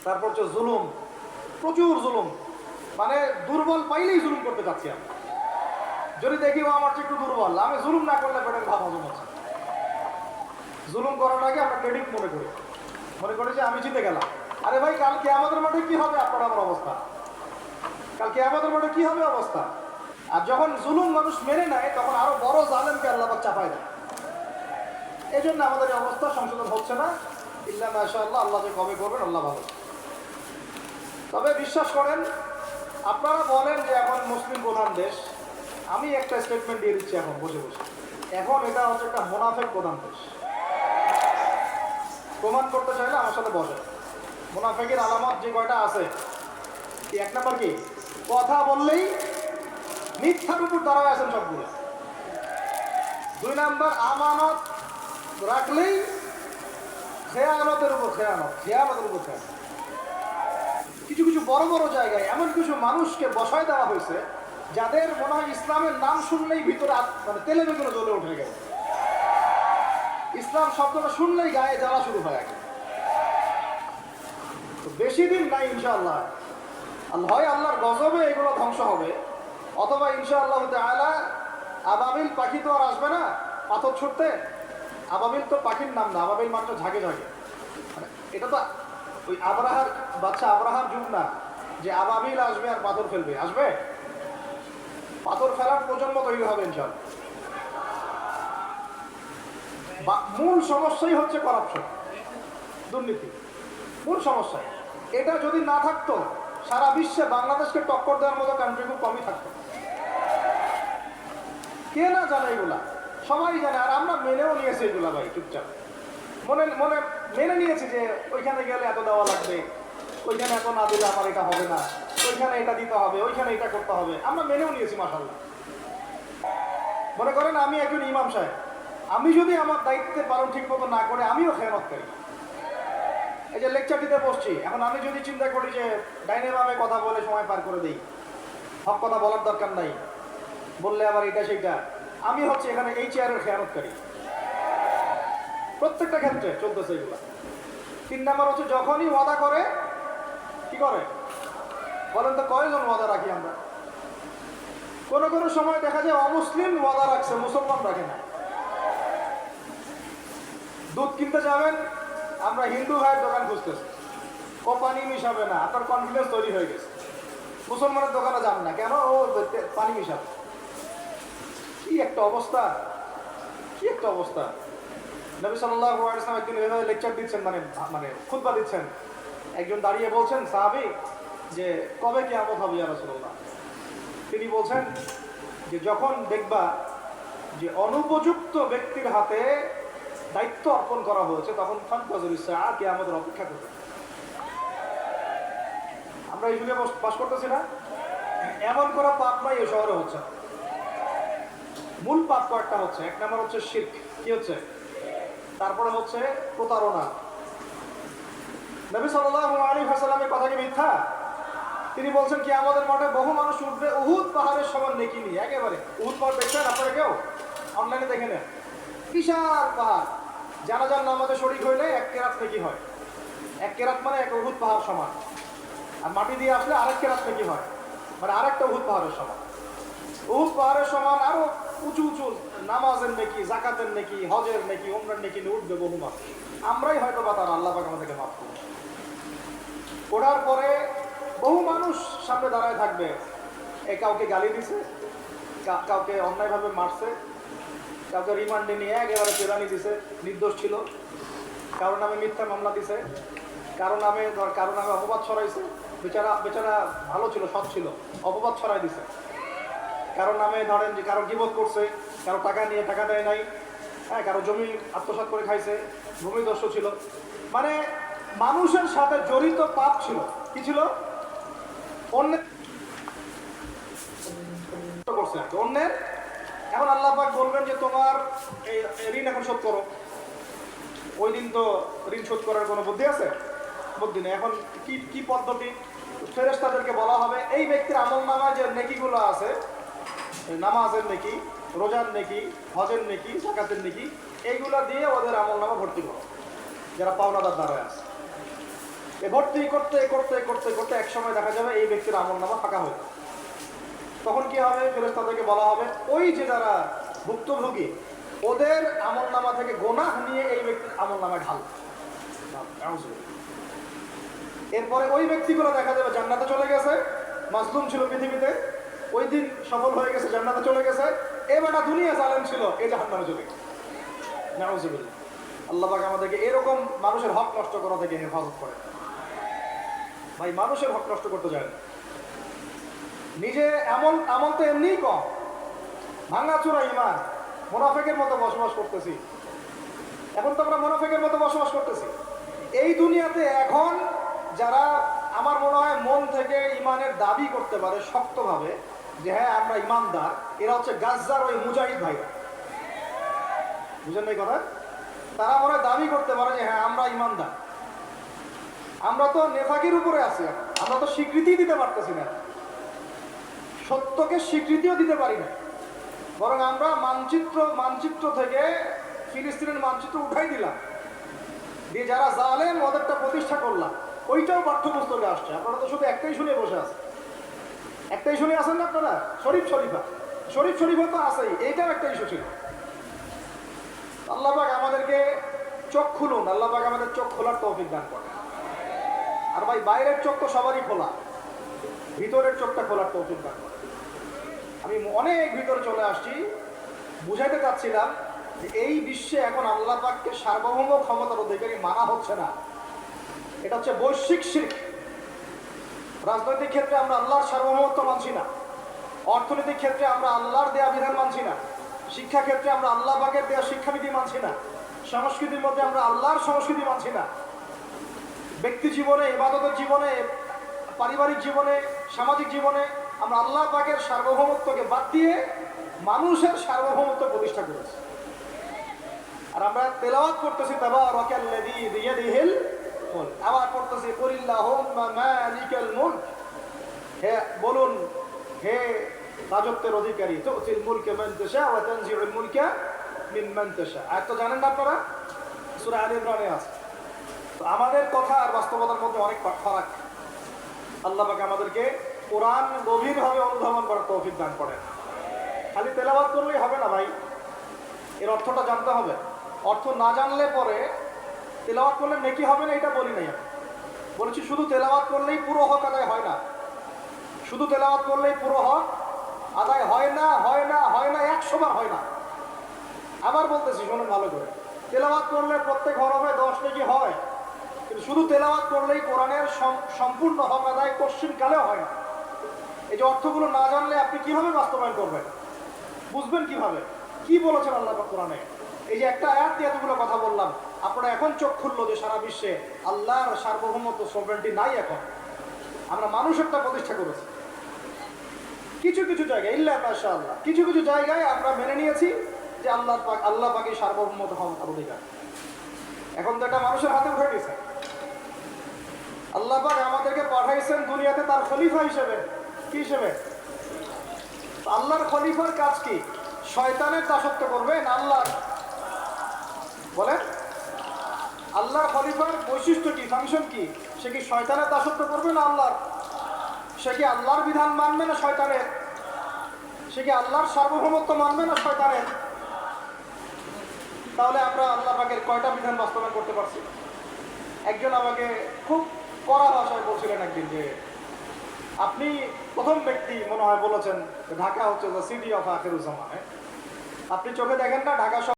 তারপর হচ্ছে জুলুম, প্রচুর জুলুম, মানে দুর্বল পাইলেই জুলুম করতে চাচ্ছি আমি। যদি দেখি ও আমার চেয়ে একটু দুর্বল, আমি জুলুম না করলে পেটের ভাব হজম হচ্ছে। জুলুম করাটাকে আমরা ক্রেডিট মনে করি যে আমি জিতে গেলাম। আরে ভাই, কালকে আমাদের মাঠে কি হবে আপনার আমার অবস্থা? কালকে আমাদের মাঠে কি হবে অবস্থা? আর যখন জুলুম মানুষ মেনে নেয় তখন আরো বড় জালেমকে আল্লাহ পাক চাপায় দেয়। এই জন্য আমাদের এই অবস্থা সংশোধন হচ্ছে না। ইল্লা মাশাআল্লাহ, আল্লাহ যে কবে করবেন আল্লাহ ভালো। তবে বিশ্বাস করেন, আপনারা বলেন যে এখন মুসলিম প্রধান দেশ, আমি একটা স্টেটমেন্ট দিয়ে দিচ্ছি এখন বসে বসে, এখন এটা হচ্ছে একটা মুনাফিক প্রধান দেশ। প্রমাণ করতে চাইলে আমার সাথে বসে। মুনাফিকের আলামত যে কয়টা আছে, এক নাম্বার কি, কথা বললেই মিথ্যার উপর দাঁড়ায় আছেন সবগুলো। 2 নাম্বার, আমানত রাখলেই খেয়ানতের উপর খেয়ানত। কিছু কিছু বড় বড় জায়গায় এমন কিছু মানুষকে বসায় দেওয়া হয়েছে যাদের মনে হয় ইসলামের নাম শুনলেই ভিতরে মানে তেলে বেগুনে জ্বলে উঠে গেছে। ইসলাম শব্দটা শুনলেই গায়ে জ্বালা শুরু হয় আগে। তো বেশি দিন নাই ইনশাআল্লাহ, হয় আল্লাহর গজবে এগুলো ধ্বংস হবে, অথবা ইনশাআল্লাহ তাআলা আবাবিল পাখি তো আর আসবে না পাথর ছুটতে। আবাবিল তো পাখির নাম না, আবাবিল মাত্র ঝাঁকে ঝাঁকে। এটা তো ওই আবরাহার বাচ্চা আবরাহার যুগ না যে আবাবিল আসবে আর পাথর ফেলবে। আসবে, পাথর ফেলার প্রজন্ম তৈরি হবে ইনশাআল্লাহ। মূল সমস্যাই হচ্ছে করাপশন, দুর্নীতি, মূল সমস্যা। এটা যদি না থাকতো সারা বিশ্বে বাংলাদেশকে টক্কর দেওয়ার মতো কান্ট্রি খুব কমই থাকতো। কে না জানে এগুলা? সবাই জানে, আর আমরা মেনেও নিয়েছি এগুলা ভাই, চুপচাপ মনে মনে মেনে নিয়েছি যে ওইখানে গেলে এত দেওয়া লাগবে, ওইখানে এত না দিলে আমার এটা হবে না, ওইখানে এটা দিতে হবে, ওইখানে এটা করতে হবে, আমরা মেনেও নিয়েছি মাশাআল্লাহ। মনে করেন আমি একজন ইমাম সাহেব, আমি যদি আমার দায়িত্বে পালন ঠিক মতো না করে আমিও খেয়ানত করি। এই যে লেকচার দিতে বসছি, এখন আমি যদি চিন্তা করি যে ডাইনে বামে কথা বলে সময় পার করে দিই, হক কথা বলার দরকার নাই, বললে আবার এটা সেটা, আমি হচ্ছে এখানে এই চেয়ারের খেয়ানতকারী। প্রত্যেকটা ক্ষেত্রে চলতেছে এগুলো। 3 নাম্বার হচ্ছে যখনই ওয়াদা করে, কি করে বলেন তো, কয়জন ওয়াদা রাখি আমরা? কোনো সময় দেখা যায় অমুসলিম ওয়াদা রাখছে, মুসলমান রাখে না। দুধ কিনতে যাবেন, আমরা হিন্দু ভাইয়ের দোকান খুঁজতেছি, ও পানি মিশাবে না, আপনার কনফিডেন্স তৈরি হয়ে গেছে। মুসলমানের দোকানে যান না কেন, ও পানি মিশাবে। কি একটা অবস্থা, কি একটা অবস্থা। নবী সাল্লাল্লাহু আলাইহি ওয়াসাল্লাম একদিন এভাবে লেকচার দিচ্ছেন, মানে খুতবা দিচ্ছেন। একজন দাঁড়িয়ে বলছেন সাহাবী যে কবে কিয়ামত হবে ইয়া রাসূলুল্লাহ? তিনি বলছেন যে যখন দেখবা যে অনুপযুক্ত ব্যক্তির হাতে দায়িত্ব অর্পণ করা হয়েছে তখন ফান্তাযুরিস সাআ, কিয়ামতের অপেক্ষা করবে। আমরা এই যুগে বাস করতেছি না? এমন করা পাপ নাই এই শহরে হচ্ছে। মূল পাপ কয়েকটা হচ্ছে। 1 নাম্বার হচ্ছে শিরক, কি হচ্ছে? তারপরে হচ্ছে প্রতারণা। নবী সাল্লাল্লাহু আলাইহি ওয়াসাল্লামের কথা কি মিথ্যা? তিনি বলছেন কিয়ামতের মাঠে বহু মানুষ উঠবে উহুদ পাহাড়ের সমান নেকি নিয়ে। একেবারে উহুদ পাহাড় দেখছেন আপনারা কেউ? অনলাইনে দেখে নেন, বিশাল পাহাড়। জানাজার নামাজে শরীক হইলে 1 কেরাত নেকি হয়। 1 কেরাত মানে 1 উহুদ পাহাড় সমান। আর মাটি দিয়ে আসলে আরেক কেরাত নেকি হয়, মানে আরেকটা উহুদ পাহাড়ের সমান। উহুদ পাহাড়ের সমান আরো উঁচু উঁচু নামাজের নেকি, যাকাতের নেকি, হজের নেকি, উমরার নেকি নিয়ে উঠবে বহু মানুষ। আমরাই হয়তো বা তার আল্লাহ পাক আমাদেরকে মাফ করুন। ওঠার পরে বহু মানুষ সামনে দাঁড়ায় থাকবে। কাউকে গালি দিছে, কাউকে অন্যায়ভাবে মারছে, কাউকে রিমান্ডে নিয়ে একেবারে পেরানি দিছে, নির্দোষ ছিল। কারো নামে মিথ্যা মামলা দিছে, কারো নামে অপবাদ ছড়াইছে। বেচারা ভালো ছিল, সৎ ছিল, অপবাদ ছড়াই দিছে। কারো নামে ধরেন যে কারো গীবত করছে, কারো টাকা নিয়ে টাকা দেয় নাই, হ্যাঁ, কারো জমি আত্মসাৎ করে খাইছে, ভূমিদস্যু ছিল। মানে মানুষের সাথে জড়িত পাপ ছিল। কি ছিল? অন্যের করছে অন্যের। এখন আল্লাহ পাক বলবেন যে তোমার এই ঋণ এখন শোধ করো। ওই দিন তো ঋণ শোধ করার কোনো বুদ্ধি আছে? বুদ্ধি নেই। এখন কি পদ্ধতি? ফেরেশতাদেরকে বলা হবে এই ব্যক্তির আমলনামায় যে নেকিগুলো আছে, নামাজের নেকি, রোজার নেকি, হজের নেকি, যাকাতের নেকি, এইগুলা দিয়ে ওদের আমলনামা ভর্তি করো যারা পাওনাদার দ্বারা আছে। এ ভর্তি করতে করতে করতে করতে এক সময় দেখা যাবে এই ব্যক্তির আমলনামা ফাঁকা হয়ে যাবে। তখন কি হবে? ফেরেশতাদেরকে বলা হবে ওই যে যারা ভুক্তভোগী ওদের আমলনামা থেকে গোনাহ নিয়ে এই ব্যক্তির আমলনামায় ঢাল। এরপরে ওই ব্যক্তিগুলো দেখা যাবে জান্নাতে চলে গেছে, মাজলুম ছিল পৃথিবীতে, ওই দিন সফল হয়ে গেছে, জান্নাতে চলে গেছে। এবারটা দুনিয়া জালেম ছিল, এই জাহান্নামে চলে গেছে। নাউজুবিল্লাহ। আল্লাহ পাক আমাদেরকে এরকম মানুষের হক নষ্ট করা থেকে হেফাজত করে। ভাই মানুষের হক নষ্ট করতে যায় না। নিজে আমল তো এমনিই কম, ভাঙাচোরা ইমান, মুনাফিকের মতো বসবাস করতেছি। এখন তো আমরা মুনাফিকের মতো বসবাস করতেছি এই দুনিয়াতে। এখন যারা আমার মনে হয় মন থেকে ইমানের দাবি করতে পারে শক্তভাবে যে হ্যাঁ আমরা ইমানদার, এরা হচ্ছে গাজ্জার ওই মুজাহিদ ভাইরা। বুঝেন এই কথা? তারা মনে হয় দাবি করতে পারে যে হ্যাঁ আমরা ইমানদার। আমরা তো নেফাকির উপরে আছি, আমরা তো স্বীকৃতি দিতে পারতেছি না, সত্যকে স্বীকৃতিও দিতে পারি না। বরং আমরা মানচিত্র থেকে ফিলিস্তিনের মানচিত্র উঠাই দিলাম, দিয়ে যারা জালেম ওদেরটা প্রতিষ্ঠা করলাম। ওইটাও পাঠ্যপুস্তকে আসছে। আপনারা তো শুধু একটাই শুনে বসে আছেন, একটাই শুনে আছেন না আপনারা? শরীফ শরীফা তো আছেই, এইটাও একটা ইস্যু ছিল। আল্লাহ পাক আমাদেরকে চোখ খুলুন, আল্লাহ পাক আমাদের চোখ খোলার তৌফিক দান করেন। আর ভাই বাইরের চোখ তো সবারই খোলা, ভিতরের চোখটা খোলার তৌফিক দান করেন। আমি অনেক ভিতরে চলে আসছি, বুঝাইতে চাচ্ছিলাম যে এই বিশ্বে এখন আল্লাহ পাককে সার্বভৌম ক্ষমতার অধিকারী মানা হচ্ছে না। এটা হচ্ছে বৈশ্বিক শিরক। রাজনৈতিক ক্ষেত্রে আমরা আল্লাহর সার্বভৌমত্ব মানছি না, অর্থনৈতিক ক্ষেত্রে আমরা আল্লাহর দেয়া বিধান মানছি না, শিক্ষা ক্ষেত্রে আমরা আল্লাহ পাকের দেয়া শিক্ষানীতি মানছি না, সংস্কৃতির মধ্যে আমরা আল্লাহর সংস্কৃতি মানছি না, ব্যক্তি জীবনে, ইবাদতের জীবনে, পারিবারিক জীবনে, সামাজিক জীবনে আমরা আল্লাহ পাকের সার্বভৌমত্বকে বাদ দিয়ে মানুষের সার্বভৌমত্ব প্রতিষ্ঠা করেছি। আর আমরা তেলাওয়াত করতেছি তাবারাকাল্লাযী বিয়াদিহিল মুলক, আবার করতেছি কুলিল্লাহুম্মা মালিকাল মুলক, হে বলুন হে রাজত্বের অধিকারী, তুতিল মুলকা মান তাশা ওয়া তানজিউল মুলকা মিম্মান তাশা। আর তো জানেন না আপনারা, সূরা আলে ইমরানে আছে। তো আমাদের কথা আর বাস্তবতার মধ্যে অনেক ফারাক। আল্লাহ পাক আমাদেরকে কোরআন গভীরভাবে অনুধাবন করার তৌফিক দান করেন। খালি তেলাওয়াত করলেই হবে না ভাই, এর অর্থটা জানতে হবে। অর্থ না জানলে পরে তেলাওয়াত করলে নেকি হবে না, এটা বলি নাই আমি। বলেছি শুধু তেলাওয়াত করলেই পুরো হক আদায় হয় না, শুধু তেলাওয়াত করলেই পুরো হক আদায় হয় না, 100 বার হয় না। আবার বলতেছি শোনেন ভালো করে, তেলাওয়াত করলে প্রত্যেক হরফে 10 নেকি হয়, কিন্তু শুধু তেলাওয়াত করলেই কোরআনের সম্পূর্ণ হক আদায় কোশ্চিনকালেও হয় না। এই যে অর্থগুলো না জানলে আপনি কিভাবে বাস্তবায়ন করবেন, বুঝবেন কিভাবে কি বলেছেন আল্লাহ পাক কোরআনে? এই যে একটা আয়াত দিয়ে এতগুলো কথা বললাম, আপনারা এখন চোখ খুললো যে সারা বিশ্বে আল্লাহর সার্বভৌমত্ব সভরেন্টি নাই। এখন আমরা মানুষেরটা প্রতিষ্ঠা করেছি কিছু কিছু জায়গায়, ইল্লা মাশাআল্লাহ, কিছু কিছু জায়গায় আমরা মেনে নিয়েছি যে আল্লাহ পাকের সার্বভৌমত্ব ক্ষমতার অধিকার। এখন তো এটা মানুষের হাতে উঠে গেছে। আল্লাহ পাক আমাদেরকে পাঠাইছেন দুনিয়াতে তার খলিফা হিসেবে। কি হিসেবে? আল্লাহর খলিফার কাজ কি? শয়তানের দাসত্ব করবেন? আল্লাহর বলেন, আল্লাহর খলিফার বৈশিষ্ট্য কি, ফাংশন কি? সে কি শয়তানের দাসত্ব করবে না আল্লাহর? সে কি আল্লাহর বিধান মানবে না শয়তানের? সে কি আল্লাহর সার্বভৌমত্ব মানবে না শয়তানের? তাহলে আমরা আল্লাহ পাকের কয়টা বিধান বাস্তবায়ন করতে পারছি? একজন আমাকে খুব কড়া ভাষায় বলছিলেন একদিন যে আপনি প্রথম ব্যক্তি মনে হয় বলেছেন ঢাকা হচ্ছে দ্য সিটি অফ আখিরুজ্জামান। আপনি চোখে দেখেন না ঢাকা